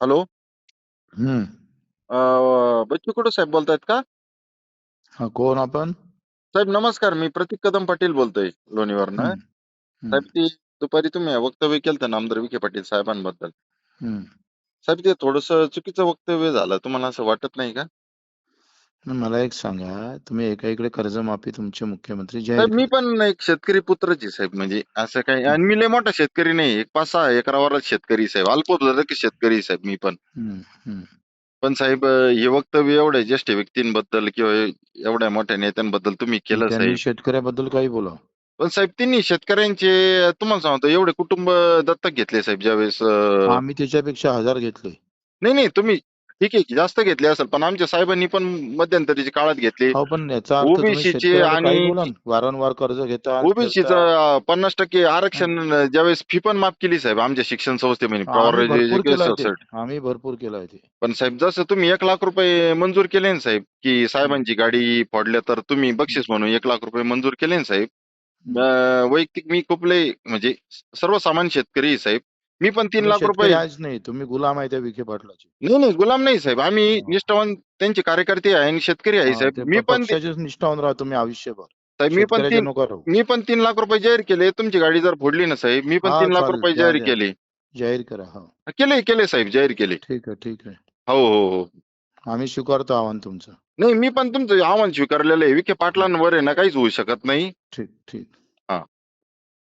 Hello. हम्म. बच्चू कडू साहेब बोलतायत का? हा, कोण आपण? साहेब नमस्कार, मी प्रतीक कदम पाटील बोलतोय लोणीवरनं. हम्म. हम्म. साहेब ती दुपारी तुम्ही वक्तव्य केलं नामदार विखे पाटील साहेबांबद्दल. हम्म. साहेब ते थोडस चुकीचं वक्तव्य झालं, तुम्हाला असं वाटत नाही का? मला एक सांगा, तुम्ही एकाकडे कर्जमाफी तुमचे मुख्यमंत्री जाहीर साहेब मी करते. पण एक शेतकरी पुत्रच आहे साहेब, म्हणजे असं काही, हम्म. आणि मी लय मोठा शेतकरी नाही, एक 5-6 एकरावरच शेतकरी साहेब, अल्पभूधारक शेतकरी साहेब मी पण. हम्म. हम्म. पण साहेब हे वक्तव्य एवढ्या ज्येष्ठ व्यक्तींबद्दल किंवा एवढ्या मोठ्या नेत्यांबद्दल तुम्ही केलं त्यांनी साहेब. शेतकऱ्याबद्दल काही बोला. पण साहेब त्यांनी शेतकऱ्यांचे, तुम्हाला सांगतो, एवढे कुटुंब दत्तक घेतले साहेब ज्यावेळेस आम्ही त्याच्यापेक्षा 1000 घेतले. नाही नाही, तुम्ही ठीक आहे की जास्त घेतले असेल, पण आमच्या साहेबांनी पण मध्यंतरीच्या काळात घेतले. हो, पण याचा अर्थ तुम्ही ओबीसीचे शेतकऱ्याला काही आणि बोला ना. वारंवार कर्ज घेता फिरता. ओबीसीचं 50% हं. आरक्षण ज्यावेळेस फी पण माफ केली साहेब आमच्या शिक्षण संस्थेमध्ये आम्ही पॉवर भरपूर केलंय ते. सोसायटी. आम्ही भरपूर केलंय ते. पण साहेब जसं तुम्ही 1,00,000 रुपये मंजूर केले ना साहेब, की हम्म. साहेबांची गाडी फोडल्या तर तुम्ही हम्म. बक्षीस म्हणून 1,00,000 रुपये मंजूर केले ना साहेब. हम्म. वैयक्तिक मी खूप लय म्हणजे सर्वसामान्य शेतकरी आहे साहेब. मी पण तीन तुम्ही लाख शेतकरी रुपये आहेच नाही, तुम्ही गुलाम आहे त्या विखे पाटलाचे. नाही नाही, गुलाम नाही साहेब, आम्ही हा. निष्ठावान त्यांचे कार्यकर्ते आहे आणि शेतकरी आहे साहेब. ते मी पण पक्षाचेच निष्ठावून राहा तुम्ही आयुष्यभर. साहेब शेतकऱ्याचे नका राहू. मी पण 3 लाख रुपये जाहीर केले. तुमची गाडी जर फोडली ना साहेब, मी पण हा, तीन लाख चालेल, रुपये द्या जाहीर द्या. केले. जाहीर करा. हो. केले केले साहेब, जाहीर केले. ठीक आहे, ठीक आहे. हो हो हो. आम्ही स्वीकारतो आव्हान तुमचं. नाही, मी पण तुमचं आव्हान स्वीकारलेलं आहे. विखे हं. पाटलांवर आहे ना काहीच होऊ शकत नाही. ठीक, ठीक.